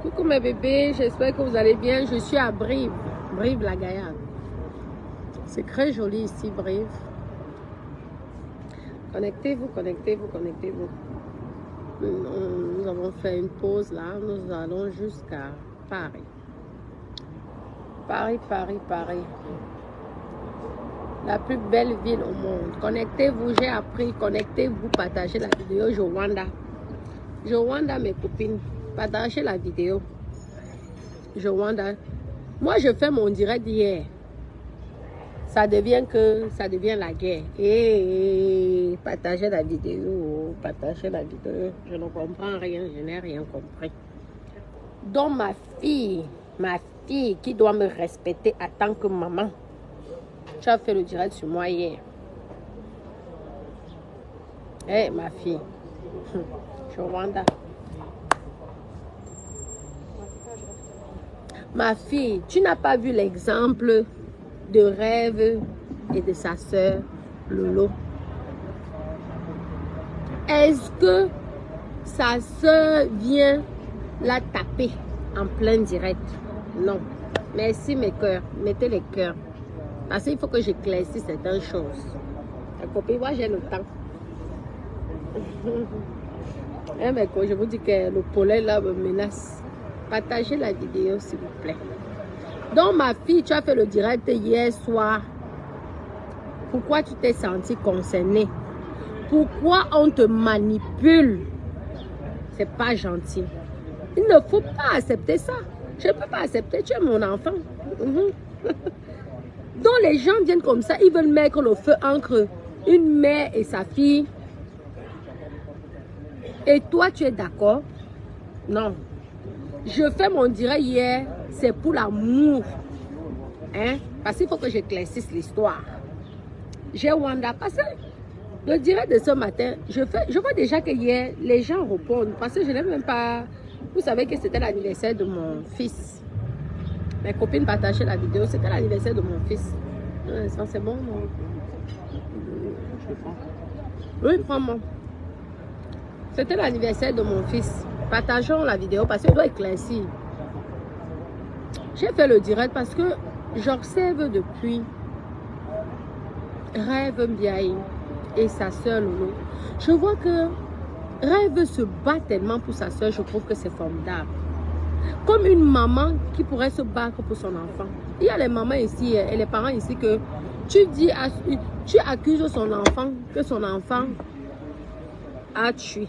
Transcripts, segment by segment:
Coucou mes bébés, j'espère que vous allez bien. Je suis à Brive, Brive-la-Gaillarde. C'est très joli ici, Brive. Connectez-vous, connectez-vous, connectez-vous. Nous avons fait une pause là. Nous allons jusqu'à Paris. Paris. La plus belle ville au monde. Connectez-vous, j'ai appris. Connectez-vous, partagez la vidéo. Jowanda, mes copines. Partagez la vidéo. Jowanda. Moi, je fais mon direct d'hier. Ça devient la guerre. Et partagez la vidéo. Partagez la vidéo. Je ne comprends rien. Je n'ai rien compris. Donc, ma fille qui doit me respecter en tant que maman. Tu as fait le direct sur moi hier. Eh, ma fille. Jowanda. Ma fille, tu n'as pas vu l'exemple de Rêve et de sa sœur Lolo. Est-ce que sa sœur vient la taper en plein direct? Non. Merci mes cœurs. Mettez les cœurs. Parce qu'il faut que j'éclaircisse certaines choses. Les copines, moi j'ai le temps. Je vous dis que le pollen là me menace. Partagez la vidéo s'il vous plaît. Donc ma fille, tu as fait le direct hier soir. Pourquoi tu t'es sentie concernée? Pourquoi on te manipule? C'est pas gentil. Il ne faut pas accepter ça. Je ne peux pas accepter, tu es mon enfant. Donc les gens viennent comme ça, ils veulent mettre le feu entre une mère et sa fille. Et toi, tu es d'accord? Non. Je fais mon direct hier, c'est pour l'amour. Hein? Parce qu'il faut que j'éclaircisse l'histoire. J'ai Wanda. Parce que le direct de ce matin, je vois déjà que hier, les gens répondent. Parce que je n'ai même pas... Vous savez que c'était l'anniversaire de mon fils. Mes copines partageaient la vidéo. C'était l'anniversaire de mon fils. Ça, c'est bon, non? Je le prends. Oui, prends-moi. C'était l'anniversaire de mon fils. Partageons la vidéo parce que je dois éclaircir. J'ai fait le direct parce que j'observe depuis Rêve Mbiaye et sa soeur Lolo. Je vois que Rêve se bat tellement pour sa soeur. Je trouve que c'est formidable. Comme une maman qui pourrait se battre pour son enfant. Il y a les mamans ici et les parents ici que tu accuses son enfant que son enfant a tué.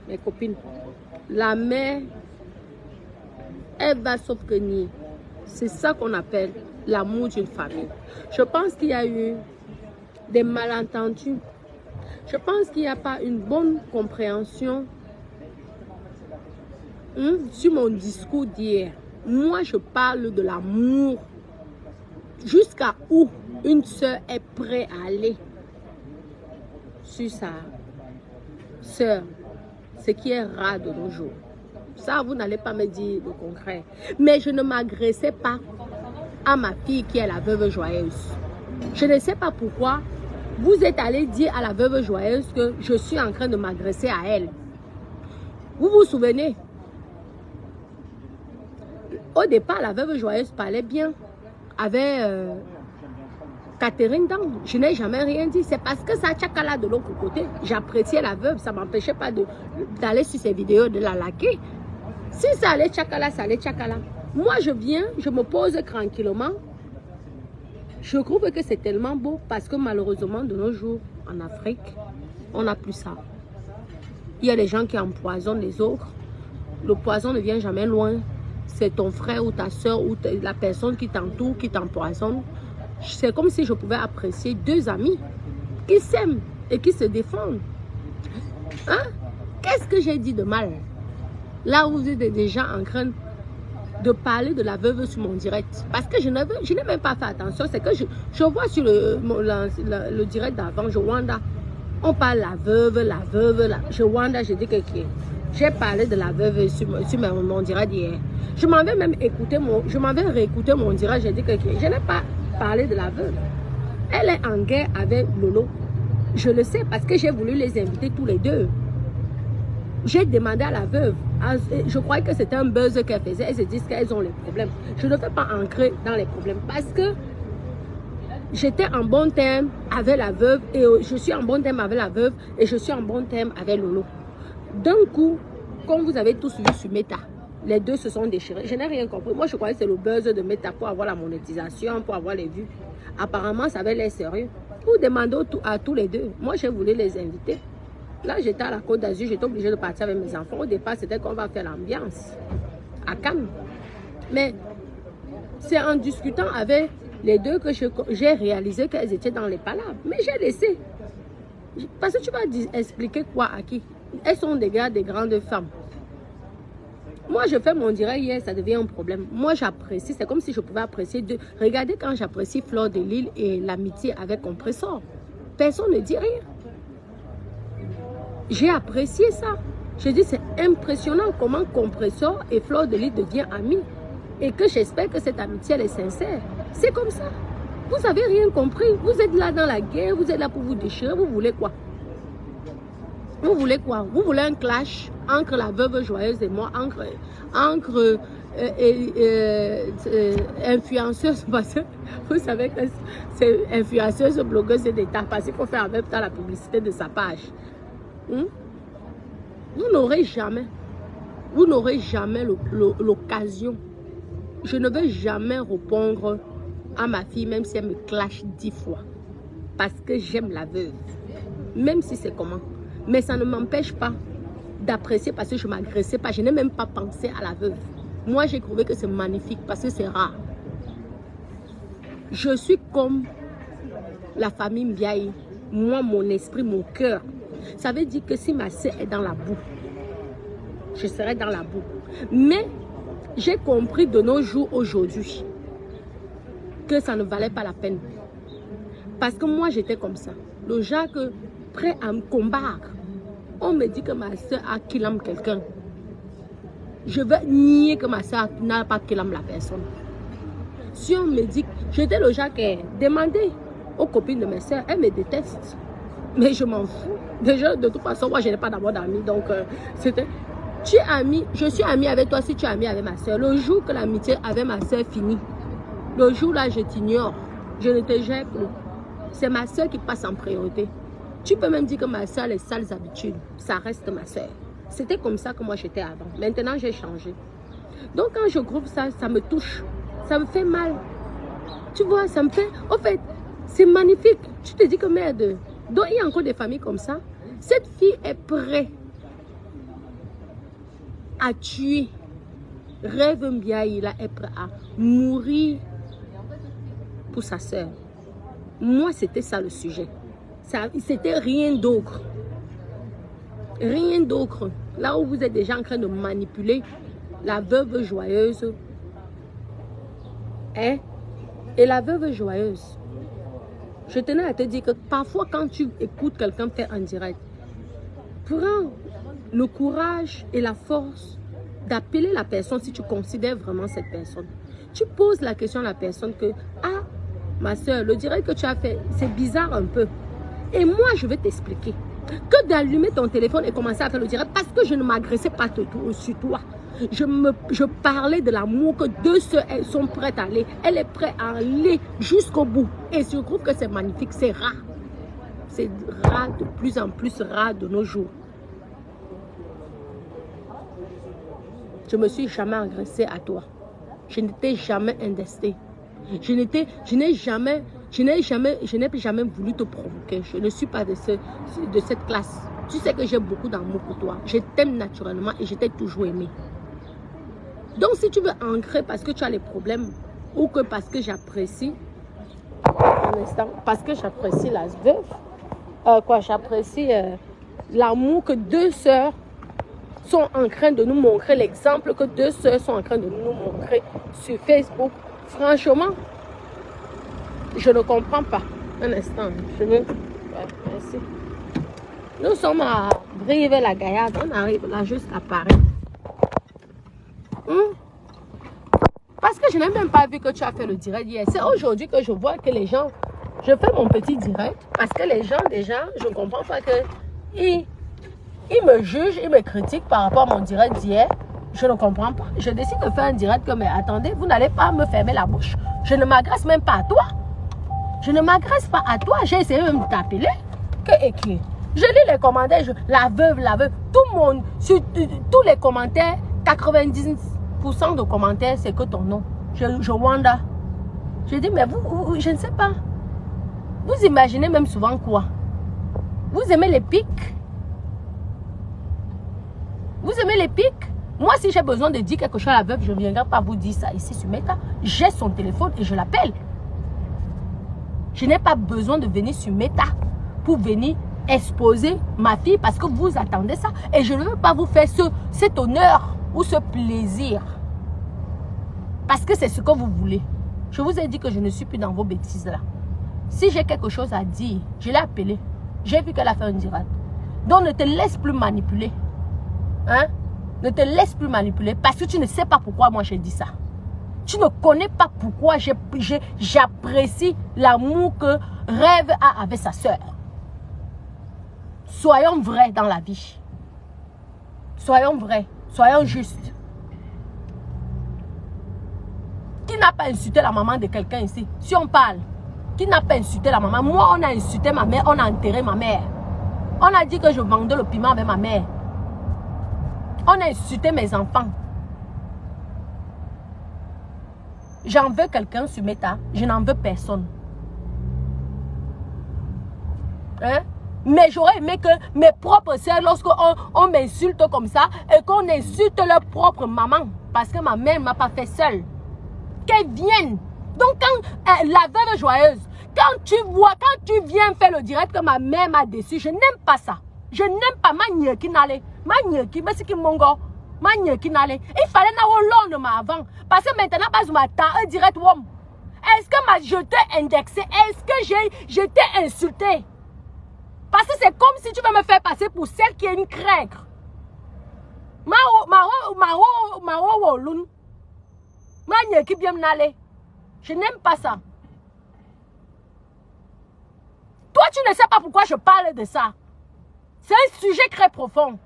Mes copines, la mère, elle va sauf que nier. C'est ça qu'on appelle l'amour d'une famille. Je pense qu'il y a eu des malentendus. Je pense qu'il n'y a pas une bonne compréhension sur mon discours d'hier. Moi, je parle de l'amour. Jusqu'à où une soeur est prête à aller sur sa soeur. Ce qui est rare de nos jours. Ça, vous n'allez pas me dire le concret. Mais je ne m'agressais pas à ma fille qui est la veuve joyeuse. Je ne sais pas pourquoi vous êtes allé dire à la veuve joyeuse que je suis en train de m'agresser à elle. Vous vous souvenez? Au départ, la veuve joyeuse parlait bien avec Catherine Dang. Je n'ai jamais rien dit. C'est parce que ça tchakala de l'autre côté. J'appréciais la veuve. Ça ne m'empêchait pas d'aller sur ces vidéos, de la liker. Si ça allait tchakala, ça allait tchakala. Moi, je viens, je me pose tranquillement. Je trouve que c'est tellement beau parce que malheureusement, de nos jours, en Afrique, on n'a plus ça. Il y a des gens qui empoisonnent les autres. Le poison ne vient jamais loin. C'est ton frère ou ta soeur ou la personne qui t'entoure, qui t'empoisonne. C'est comme si je pouvais apprécier deux amis qui s'aiment et qui se défendent. Hein? Qu'est-ce que j'ai dit de mal? Là où vous êtes déjà en train de parler de la veuve sur mon direct. Parce que je n'ai même pas fait attention. C'est que je vois sur le direct d'avant, Jowanda, on parle la veuve, Jowanda, je dis que j'ai parlé de la veuve sur mon direct hier. Je m'en vais même réécouter mon direct, j'ai dit que je n'ai pas parler de la veuve. Elle est en guerre avec Lolo. Je le sais parce que j'ai voulu les inviter tous les deux. J'ai demandé à la veuve, je croyais que c'était un buzz qu'elle faisait, elles se disent qu'elles ont les problèmes. Je ne veux pas ancrer dans les problèmes parce que j'étais en bon terme avec la veuve et je suis en bon terme avec la veuve et je suis en bon terme avec Lolo. D'un coup, comme vous avez tous vu sur Meta, les deux se sont déchirés. Je n'ai rien compris. Moi, je croyais que c'est le buzz de Meta pour avoir la monétisation, pour avoir les vues. Apparemment, ça avait l'air sérieux. Vous demandez à tous les deux. Moi, j'ai voulu les inviter. Là, j'étais à la Côte d'Azur, j'étais obligée de partir avec mes enfants. Au départ, c'était qu'on va faire l'ambiance à Cannes. Mais c'est en discutant avec les deux que j'ai réalisé qu'elles étaient dans les palabres. Mais j'ai laissé. Parce que tu vas expliquer quoi à qui? Elles sont des grandes femmes. Moi, je fais mon direct hier, ça devient un problème. Moi, j'apprécie, c'est comme si je pouvais apprécier deux. Regardez quand j'apprécie Fleur de Lille et l'amitié avec Compressor. Personne ne dit rien. J'ai apprécié ça. Je dis, c'est impressionnant comment Compressor et Fleur de Lille deviennent amis. Et que j'espère que cette amitié, elle est sincère. C'est comme ça. Vous n'avez rien compris. Vous êtes là dans la guerre, vous êtes là pour vous déchirer. Vous voulez quoi? Vous voulez quoi? Vous voulez un clash entre la veuve joyeuse et moi, entre influenceuse, parce que vous savez que c'est influenceuse, blogueuse et d'État, parce qu'il faut faire en même temps la publicité de sa page. Vous n'aurez jamais l'occasion. Je ne vais jamais répondre à ma fille, même si elle me clash 10 fois, parce que j'aime la veuve, même si c'est comment. Mais ça ne m'empêche pas d'apprécier parce que je ne m'agressais pas. Je n'ai même pas pensé à la veuve. Moi, j'ai trouvé que c'est magnifique parce que c'est rare. Je suis comme la famille Mbiaye. Moi, mon esprit, mon cœur. Ça veut dire que si ma soeur est dans la boue, je serai dans la boue. Mais j'ai compris de nos jours aujourd'hui que ça ne valait pas la peine. Parce que moi, j'étais comme ça. Le genre que prêt à me combattre. On me dit que ma soeur a killam quelqu'un. Je vais nier que ma soeur n'a pas killam la personne. Si on me dit, j'étais le genre qui demandait aux copines de mes soeurs, elles me détestent. Mais je m'en fous. Déjà, de toute façon, moi, je n'ai pas d'abord d'amis. Donc, c'était, tu es ami, je suis amie avec toi si tu es amie avec ma soeur. Le jour que l'amitié avec ma soeur finit, le jour là, je t'ignore. Je ne te gère plus. C'est ma soeur qui passe en priorité. Tu peux même dire que ma soeur a les sales habitudes. Ça reste ma soeur. C'était comme ça que moi j'étais avant. Maintenant, j'ai changé. Donc, quand je trouve ça, ça me touche. Ça me fait mal. Tu vois, ça me fait... En fait, c'est magnifique. Tu te dis que merde. Donc, il y a encore des familles comme ça. Cette fille est prête à tuer. Rêve Mbiaye, là, est prêt à mourir pour sa soeur. Moi, c'était ça le sujet. C'était rien d'autre. Rien d'autre. Là où vous êtes déjà en train de manipuler la veuve joyeuse. Hein? Et la veuve joyeuse, je tenais à te dire que parfois quand tu écoutes quelqu'un faire en direct, prends le courage et la force d'appeler la personne si tu considères vraiment cette personne. Tu poses la question à la personne que, ah, ma soeur, le direct que tu as fait, c'est bizarre un peu. Et moi, je vais t'expliquer que d'allumer ton téléphone et commencer à faire le direct parce que je ne m'agressais pas sur toi. Je parlais de l'amour que deux soeurs sont prêtes à aller. Elle est prête à aller jusqu'au bout. Et je trouve que c'est magnifique, c'est rare. C'est rare, de plus en plus rare de nos jours. Je ne me suis jamais agressée à toi. Je n'étais jamais indestée. Je n'ai jamais voulu te provoquer. Je ne suis pas de cette classe. Tu sais que j'ai beaucoup d'amour pour toi. Je t'aime naturellement et je t'ai toujours aimé. Donc si tu veux ancrer parce que tu as les problèmes ou que parce que j'apprécie, un instant, parce que j'apprécie la veuve, j'apprécie l'amour que deux sœurs sont en train de nous montrer, l'exemple que deux sœurs sont en train de nous montrer sur Facebook. Franchement, je ne comprends pas. Un instant, je veux... Ouais, merci. Nous sommes à Brive-la-Gaillarde. On arrive là juste à Paris. Parce que je n'ai même pas vu que tu as fait le direct hier. C'est aujourd'hui que je vois que les gens... Je fais mon petit direct parce que les gens déjà, je ne comprends pas que... il me juge, il me critique par rapport à mon direct d'hier. Je ne comprends pas. Je décide de faire un direct que, mais attendez, vous n'allez pas me fermer la bouche. Je ne m'agresse même pas à toi. Je ne m'agresse pas à toi. J'ai essayé même de t'appeler. Que écrit? Je lis les commentaires. La veuve. Tout le monde, sur tous les commentaires, 90% de commentaires, c'est que ton nom. Je wonder. Je dis, mais vous, je ne sais pas. Vous imaginez même souvent quoi? Vous aimez les pics? Vous aimez les pics? Moi, si j'ai besoin de dire quelque chose à la veuve, je ne viendrai pas vous dire ça ici sur Meta. J'ai son téléphone et je l'appelle. Je n'ai pas besoin de venir sur Meta pour venir exposer ma fille parce que vous attendez ça. Et je ne veux pas vous faire cet honneur ou ce plaisir. Parce que c'est ce que vous voulez. Je vous ai dit que je ne suis plus dans vos bêtises là. Si j'ai quelque chose à dire, je l'ai appelée. J'ai vu qu'elle a fait un direct. Donc ne te laisse plus manipuler. Hein? Ne te laisse plus manipuler parce que tu ne sais pas pourquoi moi j'ai dit ça. Tu ne connais pas pourquoi j'apprécie l'amour que Rêve a avec sa soeur. Soyons vrais dans la vie. Soyons vrais. Soyons justes. Qui n'a pas insulté la maman de quelqu'un ici? Si on parle, qui n'a pas insulté la maman? Moi, on a insulté ma mère, on a enterré ma mère. On a dit que je vendais le piment avec ma mère. On a insulté mes enfants. J'en veux quelqu'un sur Meta. Je n'en veux personne. Hein? Mais j'aurais aimé que mes propres soeurs, lorsqu'on m'insulte comme ça, et qu'on insulte leur propre maman, parce que ma mère ne m'a pas fait seule, qu'elle vienne. Donc, quand la veuve joyeuse, quand tu viens faire le direct que ma mère m'a déçu, je n'aime pas ça. Je n'aime pas ma nye qui n'allait. Ma nye qui, mais c'est qui mon gars. Ma nye qui n'allait. Il fallait n'avoir l'on avant. Parce que maintenant, pas un direct wom. Est-ce que je t'ai indexé? Est-ce que je t'ai insulté? Parce que c'est comme si tu veux me faire passer pour celle qui est une crègre. Je n'aime pas ça. Toi, tu ne sais pas pourquoi je parle de ça. C'est un sujet très profond.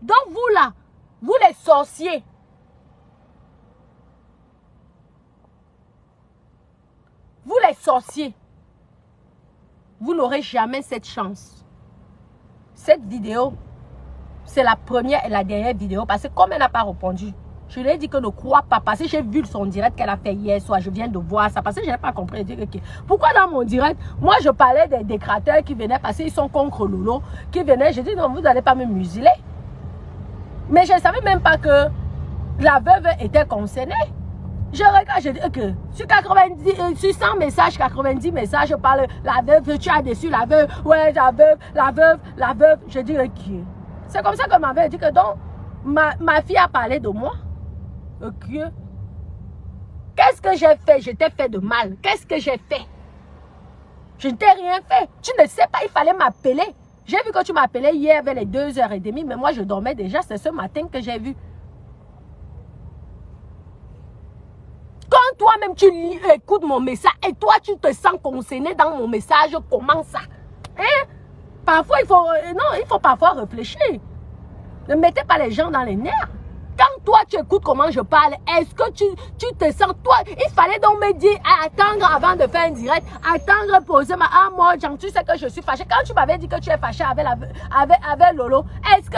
Donc vous là, vous les sorciers, vous n'aurez jamais cette chance. Cette vidéo, c'est la première et la dernière vidéo parce que comme elle n'a pas répondu, je lui ai dit que ne crois pas parce que j'ai vu son direct qu'elle a fait hier soir. Je viens de voir ça parce que je n'ai pas compris. Pourquoi dans mon direct, moi je parlais des créateurs qui venaient parce qu'ils sont contre Lolo, qui venaient, je dis non, vous n'allez pas me museler. Mais je ne savais même pas que la veuve était concernée. Je regarde, je dis que sur 100 messages, 90 messages, je parle, la veuve, tu as déçu la veuve, ouais, la veuve. Je dis ok. C'est comme ça que ma veuve dit que donc, ma fille a parlé de moi. Ok. Qu'est-ce que j'ai fait? Je t'ai fait de mal. Qu'est-ce que j'ai fait? Je ne t'ai rien fait. Tu ne sais pas, il fallait m'appeler. J'ai vu que tu m'appelais hier vers les 2h30, mais moi je dormais déjà. C'est ce matin que j'ai vu. Quand toi-même tu écoutes mon message et toi tu te sens concerné dans mon message, comment ça? Hein? Parfois il faut, non, il faut parfois réfléchir. Ne mettez pas les gens dans les nerfs. Quand toi tu écoutes comment je parle, est-ce que tu te sens, toi, il fallait donc me dire, attendre avant de faire un direct, attendre, poser moi, tu sais que je suis fâchée. Quand tu m'avais dit que tu es fâchée avec Lolo, est-ce que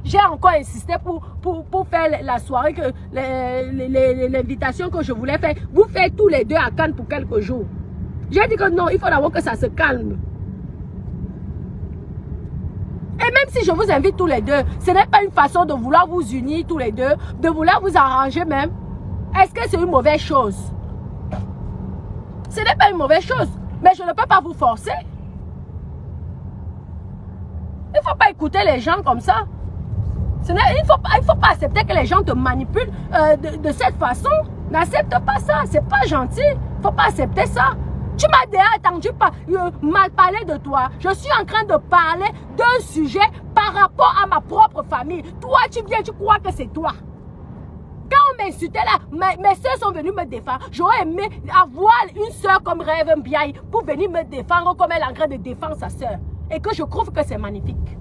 j'ai encore insisté pour faire la soirée, que l'invitation que je voulais faire, vous faites tous les deux à Cannes pour quelques jours. J'ai dit que non, il faut d'abord que ça se calme. Et même si je vous invite tous les deux, ce n'est pas une façon de vouloir vous unir tous les deux, de vouloir vous arranger même. Est-ce que c'est une mauvaise chose? Ce n'est pas une mauvaise chose, mais je ne peux pas vous forcer. Il ne faut pas écouter les gens comme ça. Il ne faut pas accepter que les gens te manipulent de cette façon. N'accepte pas ça, c'est pas gentil. Il ne faut pas accepter ça. Tu m'as déjà entendu parler de toi. Je suis en train de parler d'un sujet par rapport à ma propre famille. Toi, tu viens, tu crois que c'est toi. Quand on insulté là, mes soeurs sont venues me défendre. J'aurais aimé avoir une soeur comme Rêve Mbiaye pour venir me défendre comme elle est en train de défendre sa soeur. Et que je trouve que c'est magnifique.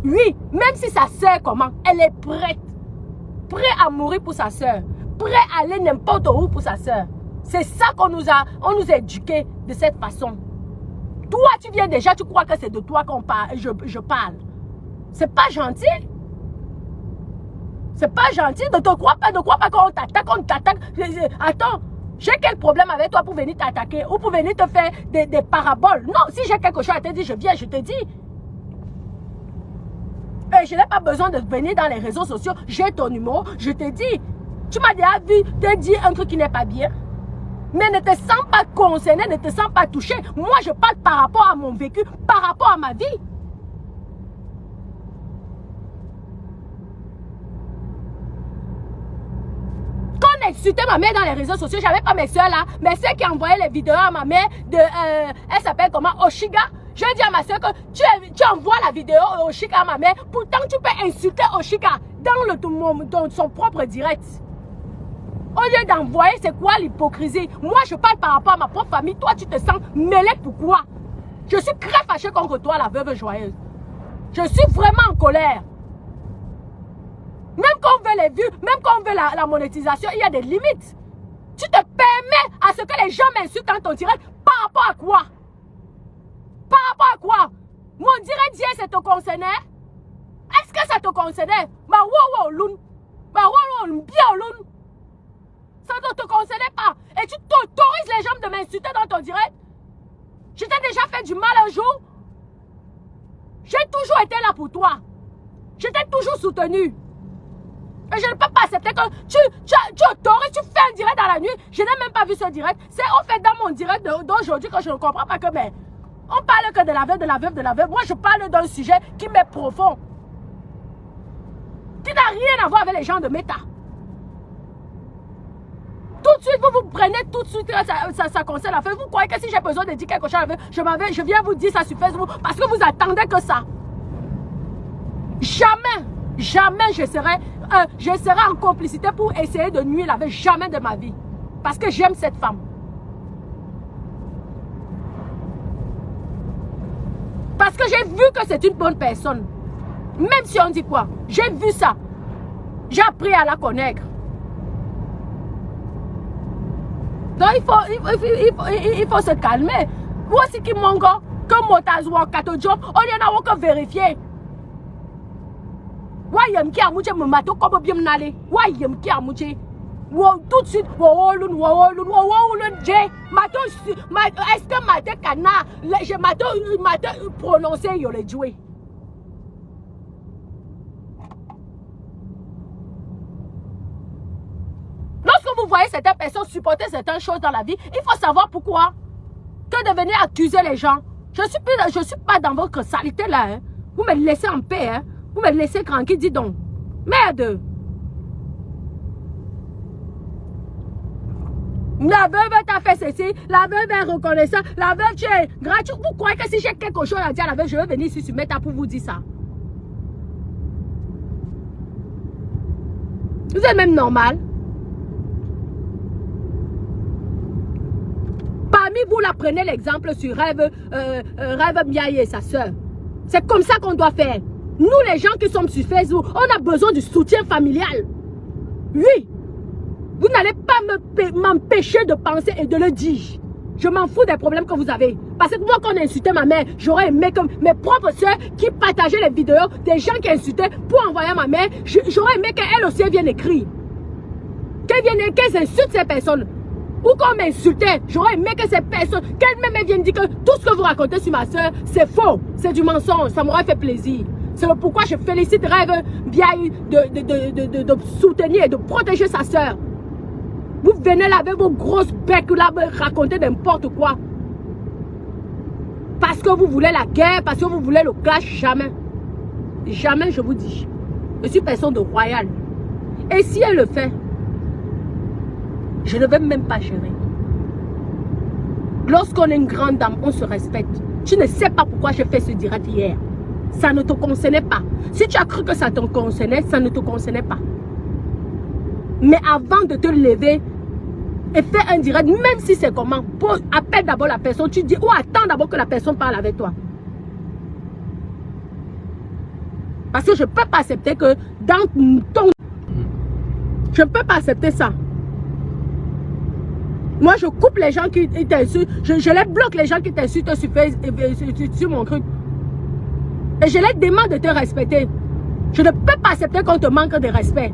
Oui, même si sa soeur comment, elle est prête. Prête à mourir pour sa soeur. Prête à aller n'importe où pour sa soeur. C'est ça qu'on nous a éduqués de cette façon. Toi, tu viens déjà, tu crois que c'est de toi qu'on parle, je parle. C'est pas gentil. C'est pas gentil. Ne crois pas qu'on t'attaque, Attends, j'ai quel problème avec toi pour venir t'attaquer ou pour venir te faire des paraboles? Non, si j'ai quelque chose à te dire, je viens, je te dis. Et je n'ai pas besoin de venir dans les réseaux sociaux. J'ai ton numéro, je te dis. Tu m'as déjà vu te dire un truc qui n'est pas bien. Mais ne te sens pas concerné, ne te sens pas touché. Moi, je parle par rapport à mon vécu, par rapport à ma vie. Quand on insultait ma mère dans les réseaux sociaux, j'avais pas mes soeurs là. Mes soeurs qui envoyaient les vidéos à ma mère de... elle s'appelle comment? Oshiga. Je dis à ma soeur que tu envoies la vidéo Oshiga à ma mère. Pourtant, tu peux insulter Oshiga dans son propre direct. Au lieu d'envoyer, c'est quoi l'hypocrisie? Moi, je parle par rapport à ma propre famille. Toi, tu te sens mêlé. Pourquoi? Je suis très fâchée contre toi, la veuve joyeuse. Je suis vraiment en colère. Même quand on veut les vues, même quand on veut la monétisation, il y a des limites. Tu te permets à ce que les gens m'insultent dans ton direct. Par rapport à quoi? Par rapport à quoi? Mon direct hier, ça te concernait? Est-ce que ça te concernait? Ma wow loun. Ma wow loun. Bien loun. Ça ne te concernait pas. Et tu t'autorises les gens de m'insulter dans ton direct. Je t'ai déjà fait du mal un jour. J'ai toujours été là pour toi. Je t'ai toujours soutenu. Et je ne peux pas accepter que tu autorises, tu fais un direct dans la nuit. Je n'ai même pas vu ce direct. C'est en fait dans mon direct d'aujourd'hui que je ne comprends pas que mais on parle que de la veuve. Moi, je parle d'un sujet qui m'est profond. Qui n'a rien à voir avec les gens de Meta. Tout de suite, vous prenez tout de suite, ça concerne la veuve. Vous croyez que si j'ai besoin de dire quelque chose à la veuve, je viens vous dire ça sur Facebook parce que vous attendez que ça. Jamais je serai en complicité pour essayer de nuire la veuve. Jamais de ma vie. Parce que j'aime cette femme. Parce que j'ai vu que c'est une bonne personne. Même si on dit quoi. J'ai vu ça. J'ai appris à la connaître. Donc il faut se calmer. Moi aussi qui mongo, comme Motazwa, Katojob, on y en a aucun vérifié. Wayem qui a mouché me mato comme bien n'allez. Wayem qui a mouché. Tout de suite, wawolun, mato, est-ce que mato cana, je mato prononcé yo le joué. Lorsque vous voyez certaines personnes supporter certaines choses dans la vie, il faut savoir pourquoi. Que de venir accuser les gens. Je suis pas dans votre saleté là. Hein. Vous me laissez en paix. Hein. Vous me laissez tranquille, dis donc. Merde. La veuve t'a fait ceci, la veuve est reconnaissante, la veuve tu es gratuit. Vous croyez que si j'ai quelque chose à dire à la veuve, je vais venir ici sur Meta pour vous dire ça? Vous êtes même normal. Parmi vous, là, prenez l'exemple sur Rêve Mbiaye et sa soeur. C'est comme ça qu'on doit faire. Nous, les gens qui sommes sur Facebook, on a besoin du soutien familial. Oui. Vous n'allez pas m'empêcher de penser et de le dire. Je m'en fous des problèmes que vous avez. Parce que moi, quand on insultait ma mère, j'aurais aimé que mes propres soeurs qui partageaient les vidéos, des gens qui insultaient pour envoyer à ma mère, j'aurais aimé qu'elle aussi vienne écrire. Qu'elles insultent ces personnes. Ou qu'on m'insultait, j'aurais aimé que ces personnes, qu'elles-mêmes viennent dire que tout ce que vous racontez sur ma soeur, c'est faux, c'est du mensonge, ça m'aurait fait plaisir. C'est pourquoi je félicite Rêve Mbiaye de soutenir et de protéger sa soeur. Vous venez là avec vos grosses becs là, raconter n'importe quoi. Parce que vous voulez la guerre, parce que vous voulez le clash, jamais. Jamais, je vous dis. Je suis personne de royal. Et si elle le fait, je ne vais même pas gérer. Lorsqu'on est une grande dame, on se respecte. Tu ne sais pas pourquoi j'ai fait ce direct hier. Ça ne te concernait pas. Si tu as cru que ça te concernait, ça ne te concernait pas. Mais avant de te lever et faire un direct, même si c'est comment, appelle d'abord la personne, tu dis, ou attends d'abord que la personne parle avec toi. Parce que je ne peux pas accepter que dans ton... Je ne peux pas accepter ça. Moi, je coupe les gens qui t'insultent. Je les bloque, les gens qui t'insultent sur mon truc. Et je les demande de te respecter. Je ne peux pas accepter qu'on te manque de respect.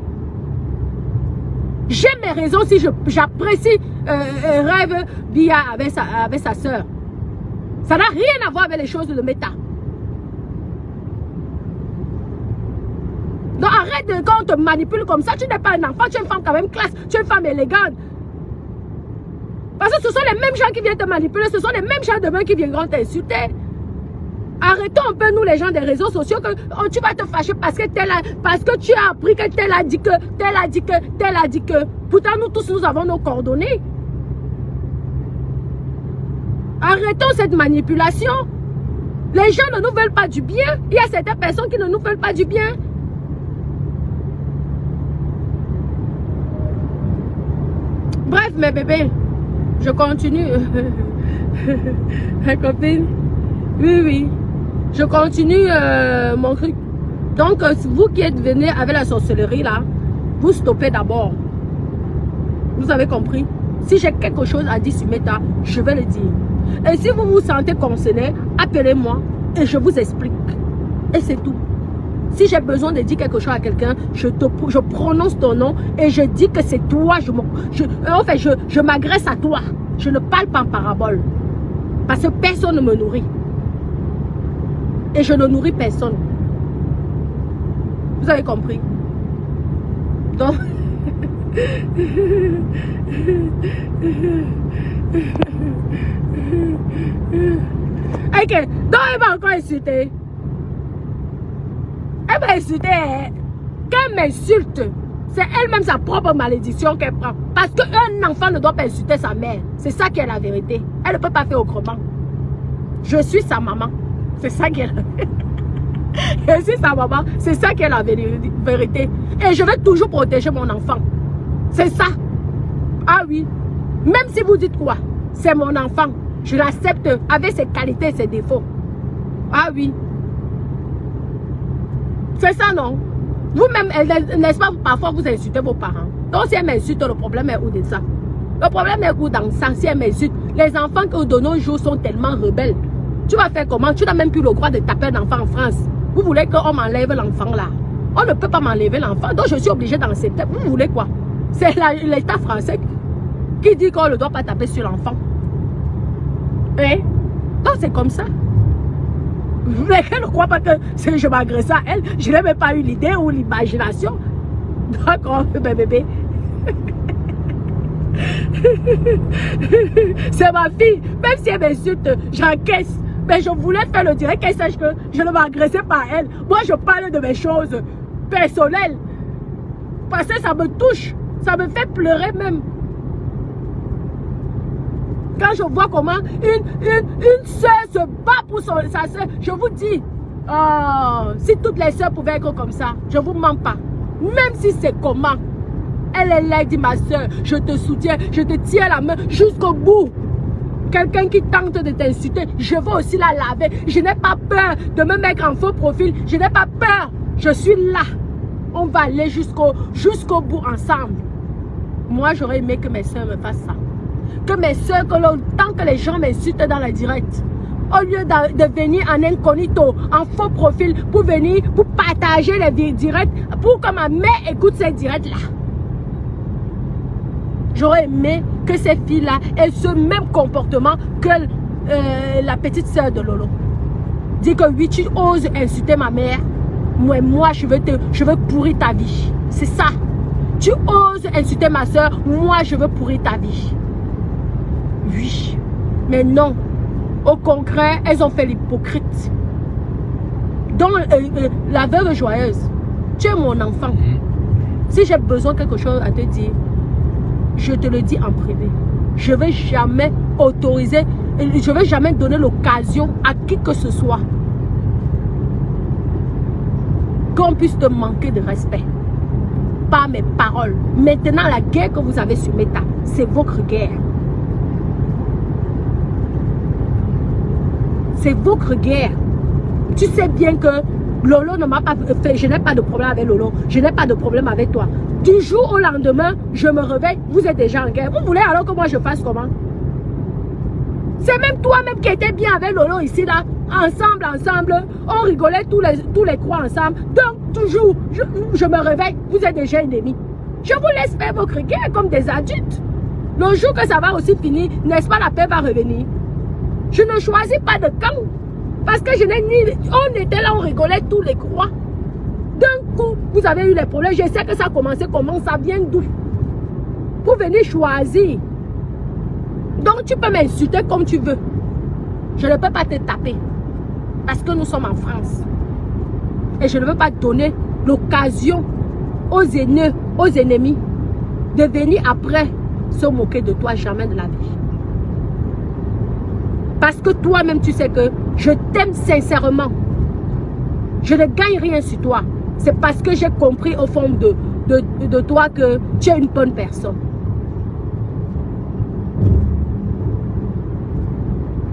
J'ai mes raisons si j'apprécie Rêve Bia avec sa soeur. Ça n'a rien à voir avec les choses de méta. Donc arrête quand on te manipule comme ça. Tu n'es pas un enfant, tu es une femme quand même classe. Tu es une femme élégante. Parce que ce sont les mêmes gens qui viennent te manipuler. Ce sont les mêmes gens demain qui viendront t'insulter. Arrêtons un peu nous les gens des réseaux sociaux que tu vas te fâcher parce que tu as appris que tel a dit que, tel a dit que, tel a dit que. Pourtant nous tous nous avons nos coordonnées. Arrêtons cette manipulation. Les gens ne nous veulent pas du bien. Il y a certaines personnes qui ne nous veulent pas du bien. Bref mes bébés, je continue. Ma copine. Oui. Je continue mon truc. Donc, vous qui êtes venus avec la sorcellerie là, vous stoppez d'abord. Vous avez compris? Si j'ai quelque chose à dire sur Meta, je vais le dire. Et si vous vous sentez concerné, appelez-moi et je vous explique. Et c'est tout. Si j'ai besoin de dire quelque chose à quelqu'un, je prononce ton nom et je dis que c'est toi. Je m'agresse à toi. Je ne parle pas en parabole. Parce que personne ne me nourrit. Et je ne nourris personne. Vous avez compris? Donc... Ok, donc elle va encore insulter. Elle va insulter. Quand elle m'insulte, c'est elle-même sa propre malédiction qu'elle prend. Parce qu'un enfant ne doit pas insulter sa mère. C'est ça qui est la vérité. Elle ne peut pas faire autrement. Je suis sa maman. C'est ça qui est la vérité. Je suis sa maman. C'est ça qui est la vérité. Et je vais toujours protéger mon enfant. C'est ça. Ah oui. Même si vous dites quoi, c'est mon enfant. Je l'accepte avec ses qualités et ses défauts. Ah oui. C'est ça, non? Vous-même, n'est-ce pas, parfois vous insultez vos parents. Donc si elle m'insulte, le problème est où de ça? Le problème est où dans ça, si elle m'insulte? Les enfants de nos jours sont tellement rebelles. Tu vas faire comment? Tu n'as même plus le droit de taper un enfant en France. Vous voulez qu'on m'enlève l'enfant là? On ne peut pas m'enlever l'enfant. Donc je suis obligée d'accepter. Vous voulez quoi? C'est l'État français qui dit qu'on ne doit pas taper sur l'enfant. Eh? Donc c'est comme ça. Mais elle ne croit pas que je m'agresse à elle. Je n'ai même pas eu l'idée ou l'imagination. D'accord, bébé. C'est ma fille. Même si elle m'insulte, j'encaisse. Mais je voulais faire le direct qu'elle sache que je ne m'agressais pas à elle. Moi, je parle de mes choses personnelles. Parce que ça me touche. Ça me fait pleurer même. Quand je vois comment une soeur se bat pour sa soeur, je vous dis, oh, si toutes les soeurs pouvaient être comme ça, je ne vous mens pas. Même si c'est comment, elle est là, dit ma soeur, je te soutiens, je te tiens la main jusqu'au bout. Quelqu'un qui tente de t'insulter, je veux aussi la laver. Je n'ai pas peur de me mettre en faux profil. Je n'ai pas peur. Je suis là. On va aller jusqu'au bout ensemble. Moi, j'aurais aimé que mes soeurs me fassent ça. Que mes soeurs, tant que les gens m'insultent dans la direct, au lieu de venir en incognito, en faux profil, pour venir, pour partager les directs, pour que ma mère écoute ces directs-là. J'aurais aimé que ces filles-là aient ce même comportement que la petite soeur de Lolo. Dis que oui, tu oses insulter ma mère, moi je veux pourrir ta vie. C'est ça. Tu oses insulter ma soeur, moi je veux pourrir ta vie. Oui, mais non. Au concret, elles ont fait l'hypocrite. Donc, la veuve joyeuse, tu es mon enfant. Si j'ai besoin de quelque chose à te dire, je te le dis en privé. Je ne vais jamais autoriser, je ne vais jamais donner l'occasion à qui que ce soit qu'on puisse te manquer de respect. pas mes paroles. Maintenant, la guerre que vous avez sur Meta, c'est votre guerre. C'est votre guerre. Tu sais bien que Lolo ne m'a pas fait, je n'ai pas de problème avec Lolo, je n'ai pas de problème avec toi. Du jour au lendemain, je me réveille, vous êtes déjà en guerre. Vous voulez alors que moi je fasse comment? C'est même toi-même qui étais bien avec Lolo ici là, ensemble, on rigolait tous les trois ensemble. Donc toujours, je me réveille, vous êtes déjà ennemis. Je vous laisse faire votre guerre comme des adultes. Le jour que ça va aussi finir, n'est-ce pas, la paix va revenir. Je ne choisis pas de camp. Parce que je n'ai ni... On était là, on rigolait tous les croix. D'un coup, vous avez eu les problèmes. Je sais que ça a commencé comment, ça vient d'où. Pour venir choisir. Donc tu peux m'insulter comme tu veux. Je ne peux pas te taper. Parce que nous sommes en France. Et je ne veux pas donner l'occasion aux haineux, aux ennemis, de venir après se moquer de toi jamais de la vie. Parce que toi-même, tu sais que je t'aime sincèrement. Je ne gagne rien sur toi. C'est parce que j'ai compris au fond de toi que tu es une bonne personne.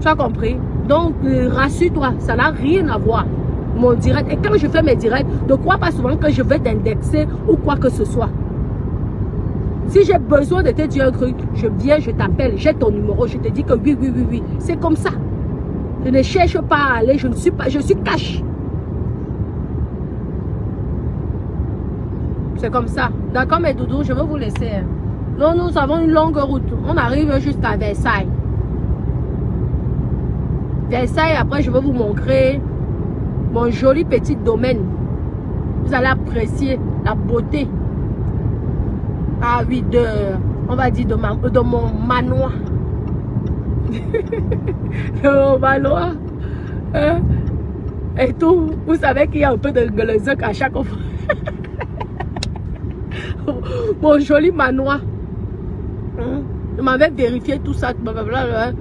Tu as compris? Donc, rassure-toi, ça n'a rien à voir. Mon direct. Et quand je fais mes directs, ne crois pas souvent que je vais t'indexer ou quoi que ce soit. Si j'ai besoin de te dire un truc, je viens, je t'appelle, j'ai ton numéro, je te dis que oui. C'est comme ça. Je ne cherche pas à aller, je suis cash. C'est comme ça. D'accord, mes doudous, je vais vous laisser. Donc, nous avons une longue route. On arrive jusqu'à Versailles. Versailles, après, je vais vous montrer mon joli petit domaine. Vous allez apprécier la beauté. Ah oui, on va dire de mon manoir. De mon manoir. Hein? Et tout. Vous savez qu'il y a un peu de glazec à chaque fois. Mon joli manoir. Hein? Je m'avais vérifié tout ça. Blablabla.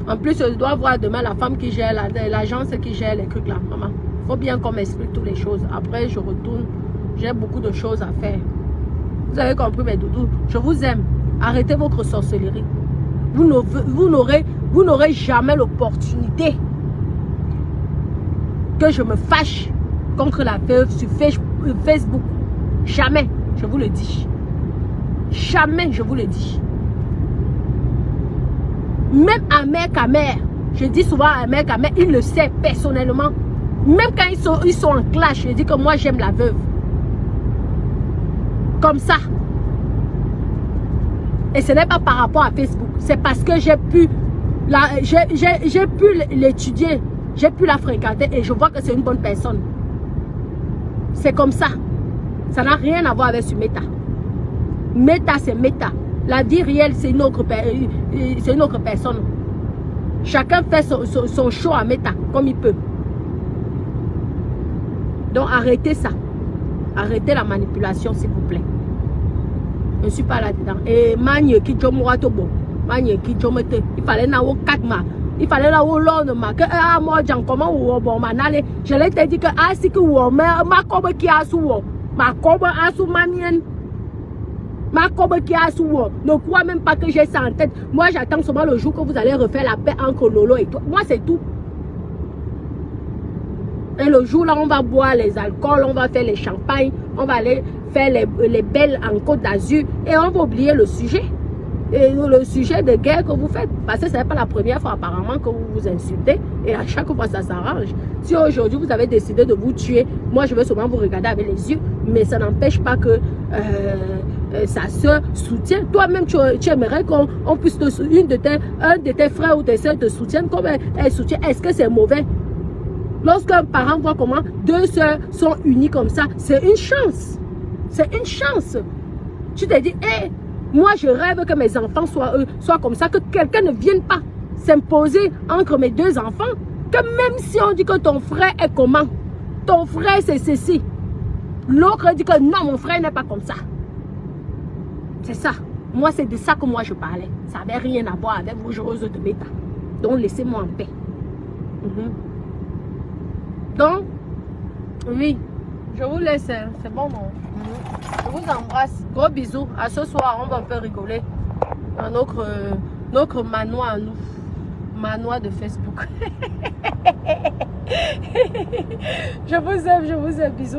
En plus, je dois voir demain la femme qui gère, l'agence qui gère les trucs là. Maman, il faut bien qu'on m'explique toutes les choses. Après, je retourne. J'ai beaucoup de choses à faire. Vous avez compris, mes doudous. Je vous aime. Arrêtez votre sorcellerie. Vous n'aurez jamais l'opportunité que je me fâche contre la veuve sur Facebook. Jamais, je vous le dis. Jamais, je vous le dis. Même Ahmed Kamer, je dis souvent à Ahmed Kamer, il le sait personnellement. Même quand ils sont en clash, je dis que moi j'aime la veuve. Comme ça. Et ce n'est pas par rapport à Facebook. C'est parce que j'ai pu l'étudier. J'ai pu la fréquenter et je vois que c'est une bonne personne. C'est comme ça. Ça n'a rien à voir avec ce Meta. Meta, c'est Meta. La vie réelle, c'est une autre personne. Chacun fait son show à Meta comme il peut. Donc arrêtez ça. Arrêtez la manipulation, s'il vous plaît. Je ne suis pas là-dedans. Et Magne qui tobo. Magne qui jomete. Il fallait na 4 ma. Il fallait na l'on ma. Que moi j'en comment ou bon manale. Je l'ai te dit que si que ou ma kobe qui a sou. Ma kobe a sou manien. Ma kobe qui a sou. Ne crois même pas que j'ai ça en tête. Moi j'attends seulement le jour que vous allez refaire la paix entre Lolo et toi. Moi c'est tout. Et le jour là, on va boire les alcools, on va faire les champagnes, on va aller faire les belles en Côte d'Azur et on va oublier le sujet. Et le sujet de guerre que vous faites. Parce que ce n'est pas la première fois apparemment que vous vous insultez et à chaque fois ça s'arrange. Si aujourd'hui vous avez décidé de vous tuer, moi je vais souvent vous regarder avec les yeux, mais ça n'empêche pas que sa soeur soutient. Toi-même tu aimerais qu'on puisse un de tes frères ou tes soeurs te soutiennent comme elle soutient. Est-ce que c'est mauvais? Lorsqu'un parent voit comment deux soeurs sont unies comme ça, c'est une chance. C'est une chance. Tu te dis, hé, moi je rêve que mes enfants soient comme ça, que quelqu'un ne vienne pas s'imposer entre mes deux enfants. Que même si on dit que ton frère est comment, ton frère c'est ceci. L'autre dit que non, mon frère n'est pas comme ça. C'est ça. Moi c'est de ça que moi je parlais. Ça n'avait rien à voir avec vos joueuses de Meta. Donc laissez-moi en paix. Donc, oui, Je vous laisse, hein. C'est bon, non? Je vous embrasse. Gros bisous. À ce soir, on va un peu rigoler dans notre manoir à nous. Manoir de Facebook. Je vous aime, bisous.